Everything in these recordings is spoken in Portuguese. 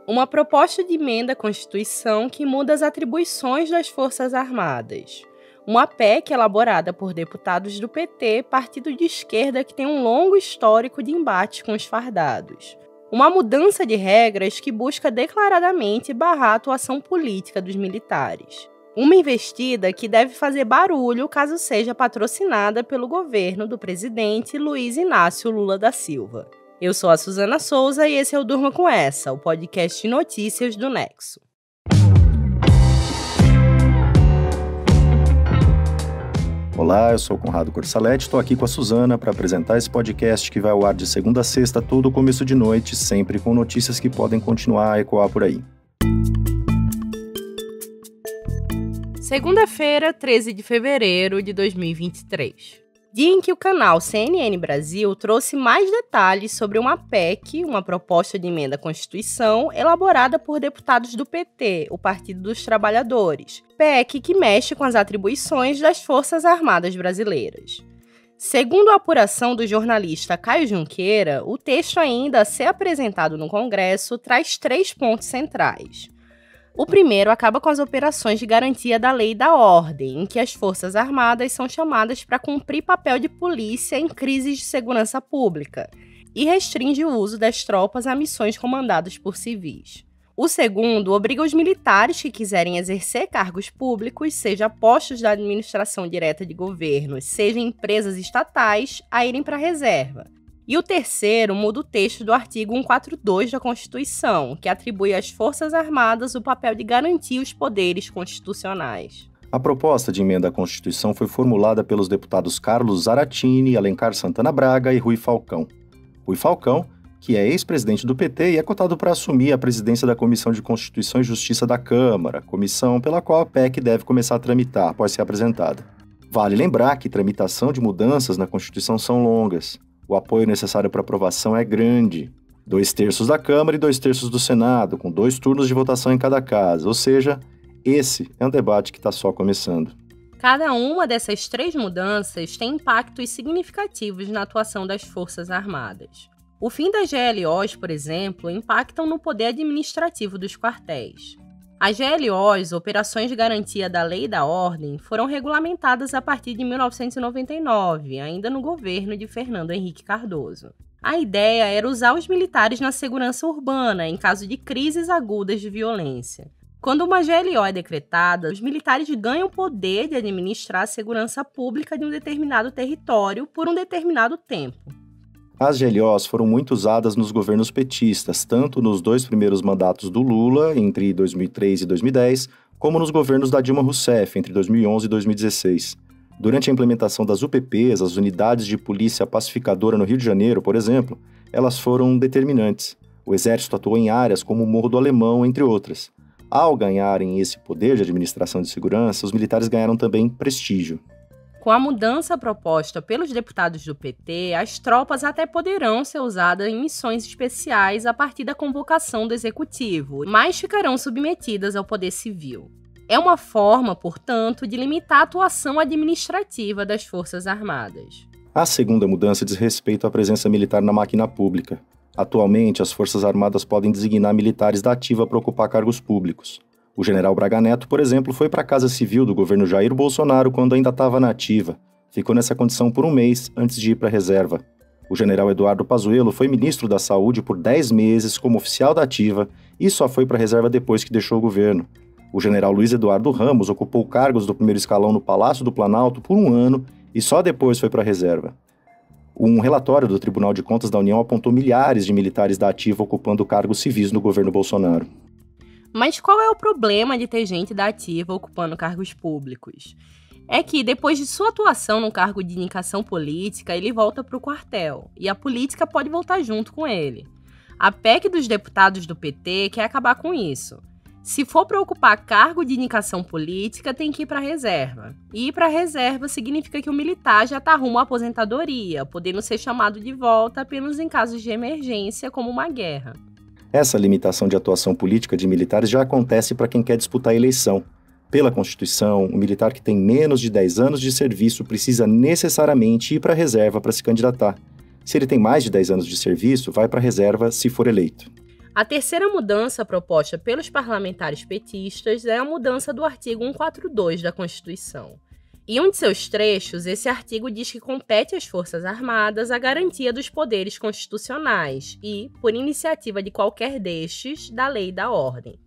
uma proposta de emenda à Constituição que muda as atribuições das Forças Armadas. Uma PEC elaborada por deputados do PT, partido de esquerda que tem um longo histórico de embate com os fardados. Uma mudança de regras que busca declaradamente barrar a atuação política dos militares. Uma investida que deve fazer barulho caso seja patrocinada pelo governo do presidente Luiz Inácio Lula da Silva. Eu sou a Suzana Souza e esse é o Durma Com Essa, o podcast de notícias do Nexo. Olá, eu sou o Conrado Corsalete, estou aqui com a Suzana para apresentar esse podcast que vai ao ar de segunda a sexta, todo começo de noite, sempre com notícias que podem continuar a ecoar por aí. Segunda-feira, 13 de fevereiro de 2023. Dia em que o canal CNN Brasil trouxe mais detalhes sobre uma PEC, uma proposta de emenda à Constituição, elaborada por deputados do PT, o Partido dos Trabalhadores. PEC que mexe com as atribuições das Forças Armadas Brasileiras. Segundo a apuração do jornalista Caio Junqueira, o texto ainda a ser apresentado no Congresso traz 3 pontos centrais. O primeiro acaba com as operações de garantia da lei e da ordem, em que as Forças Armadas são chamadas para cumprir papel de polícia em crises de segurança pública, e restringe o uso das tropas a missões comandadas por civis. O segundo obriga os militares que quiserem exercer cargos públicos, seja postos da administração direta de governo, seja empresas estatais, a irem para a reserva. E o terceiro muda o texto do artigo 142 da Constituição, que atribui às Forças Armadas o papel de garantir os poderes constitucionais. A proposta de emenda à Constituição foi formulada pelos deputados Carlos Zaratini, Alencar Santana Braga e Rui Falcão. Rui Falcão, que é ex-presidente do PT e é cotado para assumir a presidência da Comissão de Constituição e Justiça da Câmara, comissão pela qual a PEC deve começar a tramitar após ser apresentada. Vale lembrar que tramitação de mudanças na Constituição são longas. O apoio necessário para aprovação é grande. 2/3 da Câmara e 2/3 do Senado, com 2 turnos de votação em cada casa. Ou seja, esse é um debate que está só começando. Cada uma dessas 3 mudanças tem impactos significativos na atuação das Forças Armadas. O fim das GLOs, por exemplo, impactam no poder administrativo dos quartéis. As GLOs, Operações de Garantia da Lei e da Ordem, foram regulamentadas a partir de 1999, ainda no governo de Fernando Henrique Cardoso. A ideia era usar os militares na segurança urbana, em caso de crises agudas de violência. Quando uma GLO é decretada, os militares ganham o poder de administrar a segurança pública de um determinado território por um determinado tempo. As GLOs foram muito usadas nos governos petistas, tanto nos 2 primeiros mandatos do Lula, entre 2003 e 2010, como nos governos da Dilma Rousseff, entre 2011 e 2016. Durante a implementação das UPPs, as Unidades de Polícia Pacificadora no Rio de Janeiro, por exemplo, elas foram determinantes. O Exército atuou em áreas como o Morro do Alemão, entre outras. Ao ganharem esse poder de administração de segurança, os militares ganharam também prestígio. Com a mudança proposta pelos deputados do PT, as tropas até poderão ser usadas em missões especiais a partir da convocação do Executivo, mas ficarão submetidas ao Poder Civil. É uma forma, portanto, de limitar a atuação administrativa das Forças Armadas. A segunda mudança diz respeito à presença militar na máquina pública. Atualmente, as Forças Armadas podem designar militares da ativa para ocupar cargos públicos. O general Braga Neto, por exemplo, foi para a Casa Civil do governo Jair Bolsonaro quando ainda estava na ativa. Ficou nessa condição por 1 mês antes de ir para a reserva. O general Eduardo Pazuello foi ministro da Saúde por 10 meses como oficial da ativa e só foi para a reserva depois que deixou o governo. O general Luiz Eduardo Ramos ocupou cargos do primeiro escalão no Palácio do Planalto por 1 ano e só depois foi para a reserva. Um relatório do Tribunal de Contas da União apontou milhares de militares da ativa ocupando cargos civis no governo Bolsonaro. Mas qual é o problema de ter gente da ativa ocupando cargos públicos? É que, depois de sua atuação no cargo de indicação política, ele volta para o quartel, e a política pode voltar junto com ele. A PEC dos deputados do PT quer acabar com isso. Se for para ocupar cargo de indicação política, tem que ir para a reserva. E ir para a reserva significa que o militar já está rumo à aposentadoria, podendo ser chamado de volta apenas em casos de emergência, como uma guerra. Essa limitação de atuação política de militares já acontece para quem quer disputar a eleição. Pela Constituição, o militar que tem menos de 10 anos de serviço precisa necessariamente ir para a reserva para se candidatar. Se ele tem mais de 10 anos de serviço, vai para a reserva se for eleito. A terceira mudança proposta pelos parlamentares petistas é a mudança do artigo 142 da Constituição. Em um de seus trechos, esse artigo diz que compete às Forças Armadas a garantia dos poderes constitucionais e, por iniciativa de qualquer destes, da lei e da ordem.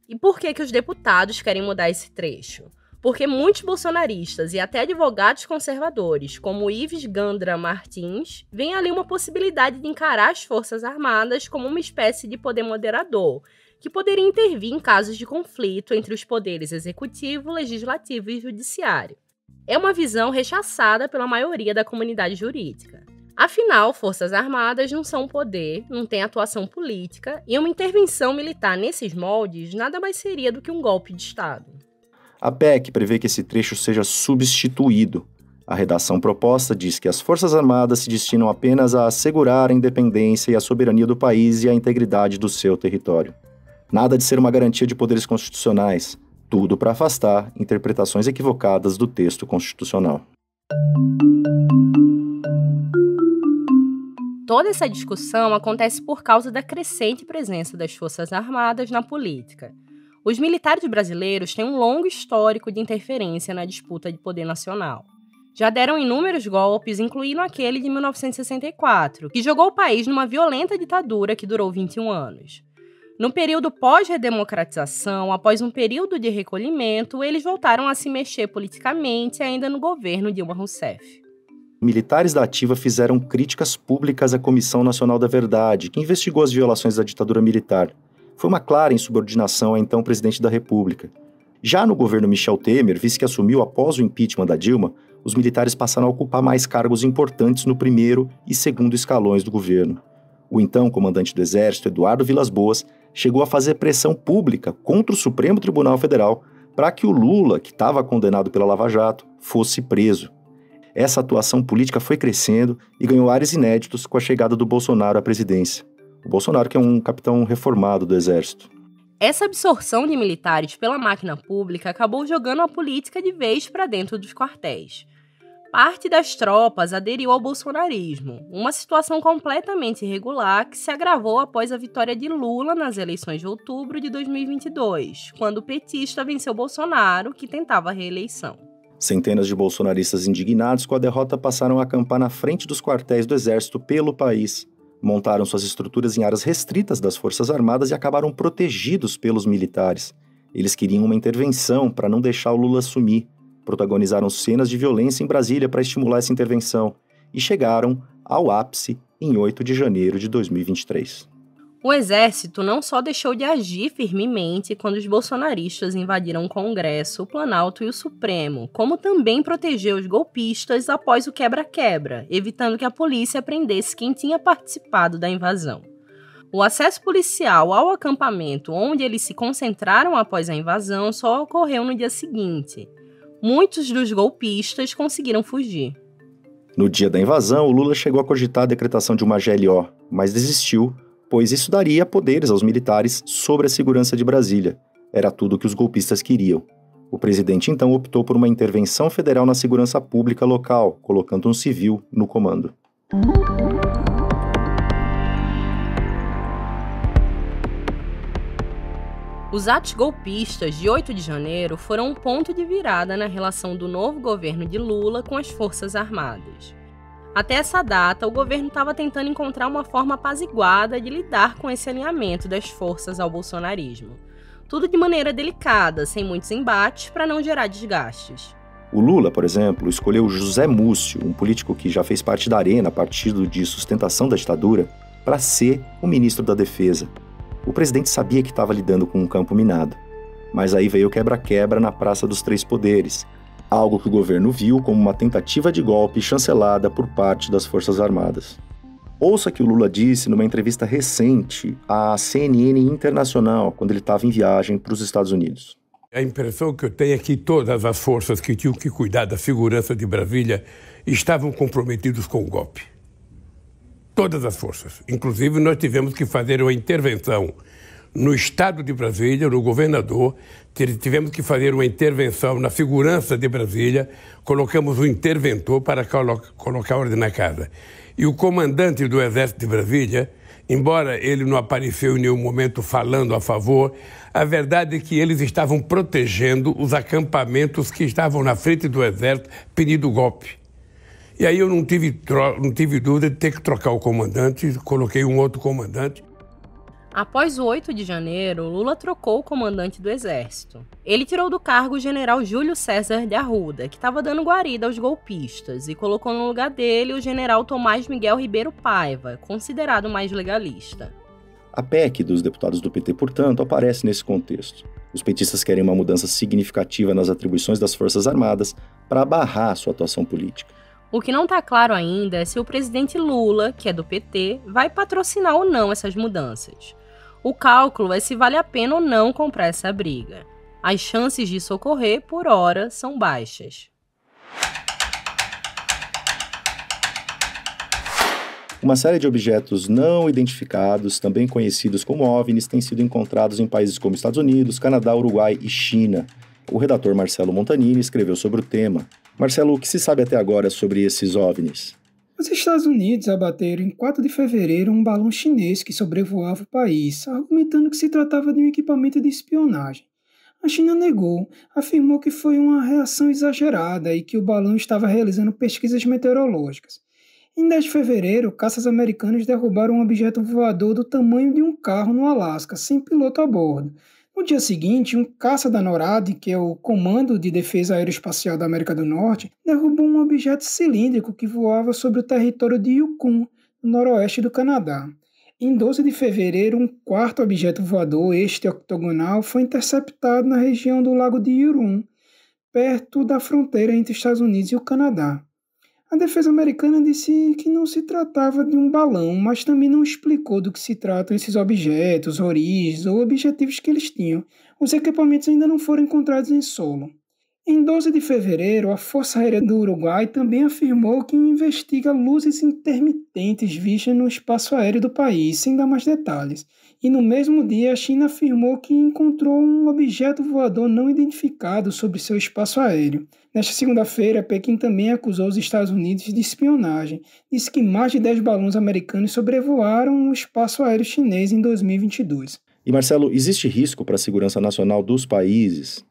E por que os deputados querem mudar esse trecho? Porque muitos bolsonaristas e até advogados conservadores, como Ives Gandra Martins, veem ali uma possibilidade de encarar as Forças Armadas como uma espécie de poder moderador, que poderia intervir em casos de conflito entre os poderes executivo, legislativo e judiciário. É uma visão rechaçada pela maioria da comunidade jurídica. Afinal, Forças Armadas não são poder, não têm atuação política, e uma intervenção militar nesses moldes nada mais seria do que um golpe de Estado. A PEC prevê que esse trecho seja substituído. A redação proposta diz que as Forças Armadas se destinam apenas a assegurar a independência e a soberania do país e a integridade do seu território. Nada de ser uma garantia de poderes constitucionais, tudo para afastar interpretações equivocadas do texto constitucional. Toda essa discussão acontece por causa da crescente presença das Forças Armadas na política. Os militares brasileiros têm um longo histórico de interferência na disputa de poder nacional. Já deram inúmeros golpes, incluindo aquele de 1964, que jogou o país numa violenta ditadura que durou 21 anos. No período pós-redemocratização, após um período de recolhimento, eles voltaram a se mexer politicamente ainda no governo Dilma Rousseff. Militares da ativa fizeram críticas públicas à Comissão Nacional da Verdade, que investigou as violações da ditadura militar. Foi uma clara insubordinação ao então presidente da República. Já no governo Michel Temer, vice que assumiu após o impeachment da Dilma, os militares passaram a ocupar mais cargos importantes no primeiro e segundo escalões do governo. O então comandante do Exército, Eduardo Vilas Boas, chegou a fazer pressão pública contra o Supremo Tribunal Federal para que o Lula, que estava condenado pela Lava Jato, fosse preso. Essa atuação política foi crescendo e ganhou ares inéditos com a chegada do Bolsonaro à presidência. O Bolsonaro, que é um capitão reformado do Exército. Essa absorção de militares pela máquina pública acabou jogando a política de vez para dentro dos quartéis. Parte das tropas aderiu ao bolsonarismo, uma situação completamente irregular que se agravou após a vitória de Lula nas eleições de outubro de 2022, quando o petista venceu Bolsonaro, que tentava a reeleição. Centenas de bolsonaristas indignados com a derrota passaram a acampar na frente dos quartéis do Exército pelo país. Montaram suas estruturas em áreas restritas das Forças Armadas e acabaram protegidos pelos militares. Eles queriam uma intervenção para não deixar o Lula sumir. Protagonizaram cenas de violência em Brasília para estimular essa intervenção e chegaram ao ápice em 8 de janeiro de 2023. O Exército não só deixou de agir firmemente quando os bolsonaristas invadiram o Congresso, o Planalto e o Supremo, como também protegeu os golpistas após o quebra-quebra, evitando que a polícia prendesse quem tinha participado da invasão. O acesso policial ao acampamento onde eles se concentraram após a invasão só ocorreu no dia seguinte. Muitos dos golpistas conseguiram fugir. No dia da invasão, o Lula chegou a cogitar a decretação de uma GLO, mas desistiu, pois isso daria poderes aos militares sobre a segurança de Brasília. Era tudo o que os golpistas queriam. O presidente, então, optou por uma intervenção federal na segurança pública local, colocando um civil no comando. Os atos golpistas de 8 de janeiro foram um ponto de virada na relação do novo governo de Lula com as Forças Armadas. Até essa data, o governo estava tentando encontrar uma forma apaziguada de lidar com esse alinhamento das forças ao bolsonarismo. Tudo de maneira delicada, sem muitos embates, para não gerar desgastes. O Lula, por exemplo, escolheu José Múcio, um político que já fez parte da Arena, partido de sustentação da ditadura, para ser o ministro da Defesa. O presidente sabia que estava lidando com um campo minado. Mas aí veio o quebra-quebra na Praça dos Três Poderes, algo que o governo viu como uma tentativa de golpe chancelada por parte das Forças Armadas. Ouça que o Lula disse numa entrevista recente à CNN Internacional, quando ele estava em viagem para os Estados Unidos. A impressão que eu tenho é que todas as forças que tinham que cuidar da segurança de Brasília estavam comprometidos com o golpe. Todas as forças. Inclusive, nós tivemos que fazer uma intervenção no estado de Brasília, no governador, tivemos que fazer uma intervenção na segurança de Brasília, colocamos um interventor para colocar ordem na casa. E o comandante do Exército de Brasília embora ele não apareceu em nenhum momento falando a favor, a verdade é que eles estavam protegendo os acampamentos que estavam na frente do exército pedindo golpe. E aí eu não tive dúvida de ter que trocar o comandante, coloquei um outro comandante. Após o 8 de janeiro, Lula trocou o comandante do Exército. Ele tirou do cargo o general Júlio César de Arruda, que estava dando guarida aos golpistas, e colocou no lugar dele o general Tomás Miguel Ribeiro Paiva, considerado mais legalista. A PEC dos deputados do PT, portanto, aparece nesse contexto. Os petistas querem uma mudança significativa nas atribuições das Forças Armadas para barrar sua atuação política. O que não está claro ainda é se o presidente Lula, que é do PT, vai patrocinar ou não essas mudanças. O cálculo é se vale a pena ou não comprar essa briga. As chances disso ocorrer, por hora, são baixas. Uma série de objetos não identificados, também conhecidos como OVNIs, têm sido encontrados em países como Estados Unidos, Canadá, Uruguai e China. O redator Marcelo Montanini escreveu sobre o tema. Marcelo, o que se sabe até agora sobre esses OVNIs? Os Estados Unidos abateram em 4 de fevereiro um balão chinês que sobrevoava o país, argumentando que se tratava de um equipamento de espionagem. A China negou, afirmou que foi uma reação exagerada e que o balão estava realizando pesquisas meteorológicas. Em 10 de fevereiro, caças americanos derrubaram um objeto voador do tamanho de um carro no Alasca, sem piloto a bordo. No dia seguinte, um caça da NORAD, que é o Comando de Defesa Aeroespacial da América do Norte, derrubou um objeto cilíndrico que voava sobre o território de Yukon, no noroeste do Canadá. Em 12 de fevereiro, um 4º objeto voador, este octogonal, foi interceptado na região do Lago de Huron, perto da fronteira entre os Estados Unidos e o Canadá. A defesa americana disse que não se tratava de um balão, mas também não explicou do que se tratam esses objetos, origens ou objetivos que eles tinham. Os equipamentos ainda não foram encontrados em solo. Em 12 de fevereiro, a Força Aérea do Uruguai também afirmou que investiga luzes intermitentes vistas no espaço aéreo do país, sem dar mais detalhes. E no mesmo dia, a China afirmou que encontrou um objeto voador não identificado sobre seu espaço aéreo. Nesta segunda-feira, Pequim também acusou os Estados Unidos de espionagem. Disse que mais de 10 balões americanos sobrevoaram o espaço aéreo chinês em 2022. E, Marcelo, existe risco para a segurança nacional dos países?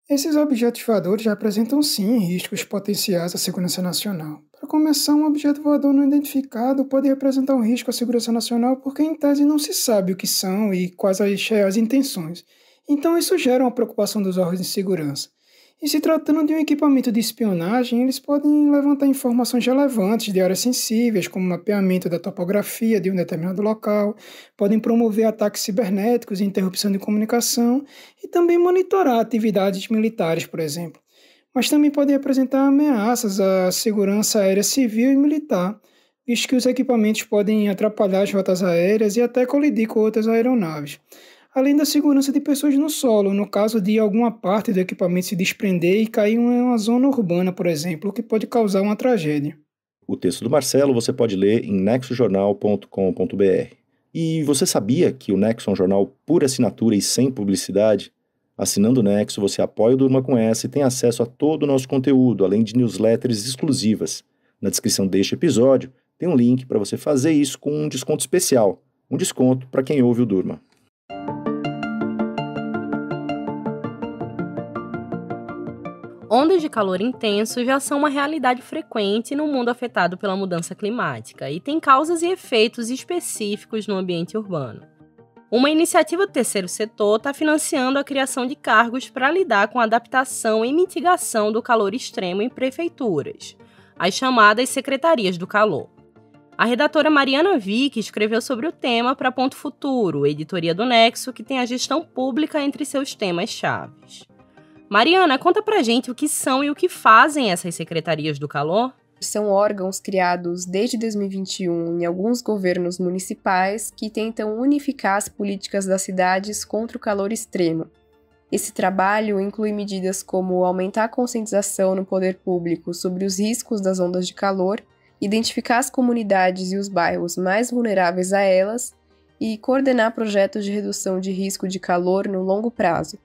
Esses objetos voadores já apresentam, sim, riscos potenciais à segurança nacional. Para começar, um objeto voador não identificado pode representar um risco à segurança nacional porque, em tese, não se sabe o que são e quais as reais intenções. Então, isso gera uma preocupação dos órgãos de segurança. E se tratando de um equipamento de espionagem, eles podem levantar informações relevantes de áreas sensíveis, como mapeamento da topografia de um determinado local, podem promover ataques cibernéticos e interrupção de comunicação e também monitorar atividades militares, por exemplo. Mas também podem apresentar ameaças à segurança aérea civil e militar, visto que os equipamentos podem atrapalhar as rotas aéreas e até colidir com outras aeronaves. Além da segurança de pessoas no solo, no caso de alguma parte do equipamento se desprender e cair em uma zona urbana, por exemplo, o que pode causar uma tragédia. O texto do Marcelo você pode ler em nexojornal.com.br. E você sabia que o Nexo é um jornal por assinatura e sem publicidade? Assinando o Nexo, você apoia o Durma com Essa e tem acesso a todo o nosso conteúdo, além de newsletters exclusivas. Na descrição deste episódio, tem um link para você fazer isso com um desconto especial. Um desconto para quem ouve o Durma. Ondas de calor intenso já são uma realidade frequente no mundo afetado pela mudança climática e tem causas e efeitos específicos no ambiente urbano. Uma iniciativa do terceiro setor está financiando a criação de cargos para lidar com a adaptação e mitigação do calor extremo em prefeituras, as chamadas Secretarias do Calor. A redatora Mariana Vick escreveu sobre o tema para Ponto Futuro, editoria do Nexo, que tem a gestão pública entre seus temas-chaves. Mariana, conta pra gente o que são e o que fazem essas Secretarias do Calor. São órgãos criados desde 2021 em alguns governos municipais que tentam unificar as políticas das cidades contra o calor extremo. Esse trabalho inclui medidas como aumentar a conscientização no poder público sobre os riscos das ondas de calor, identificar as comunidades e os bairros mais vulneráveis a elas e coordenar projetos de redução de risco de calor no longo prazo.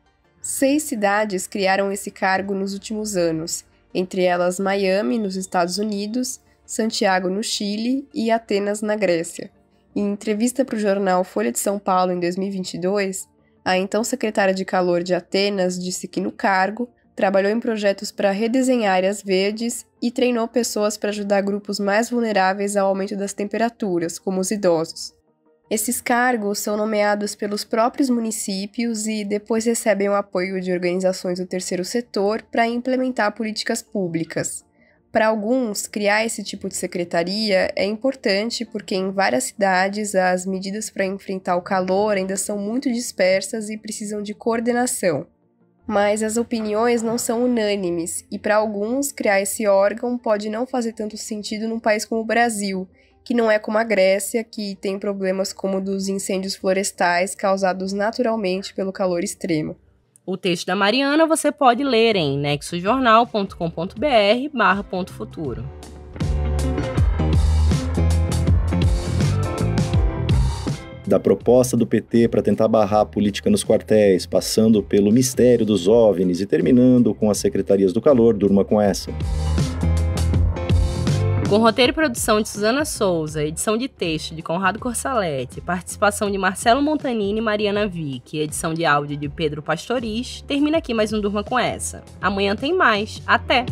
6 cidades criaram esse cargo nos últimos anos, entre elas Miami, nos Estados Unidos, Santiago, no Chile e Atenas, na Grécia. Em entrevista para o jornal Folha de São Paulo em 2022, a então secretária de Calor de Atenas disse que no cargo trabalhou em projetos para redesenhar áreas verdes e treinou pessoas para ajudar grupos mais vulneráveis ao aumento das temperaturas, como os idosos. Esses cargos são nomeados pelos próprios municípios e depois recebem o apoio de organizações do terceiro setor para implementar políticas públicas. Para alguns, criar esse tipo de secretaria é importante porque em várias cidades as medidas para enfrentar o calor ainda são muito dispersas e precisam de coordenação. Mas as opiniões não são unânimes e para alguns criar esse órgão pode não fazer tanto sentido num país como o Brasil, que não é como a Grécia, que tem problemas como o dos incêndios florestais causados naturalmente pelo calor extremo. O texto da Mariana você pode ler em nexojornal.com.br/.futuro. Da proposta do PT para tentar barrar a política nos quartéis, passando pelo mistério dos OVNIs e terminando com as secretarias do calor, durma com essa. Com roteiro e produção de Suzana Souza, edição de texto de Conrado Corsalete, participação de Marcelo Montanini e Mariana Vick, edição de áudio de Pedro Pastoriz, termina aqui mais um Durma com Essa. Amanhã tem mais. Até!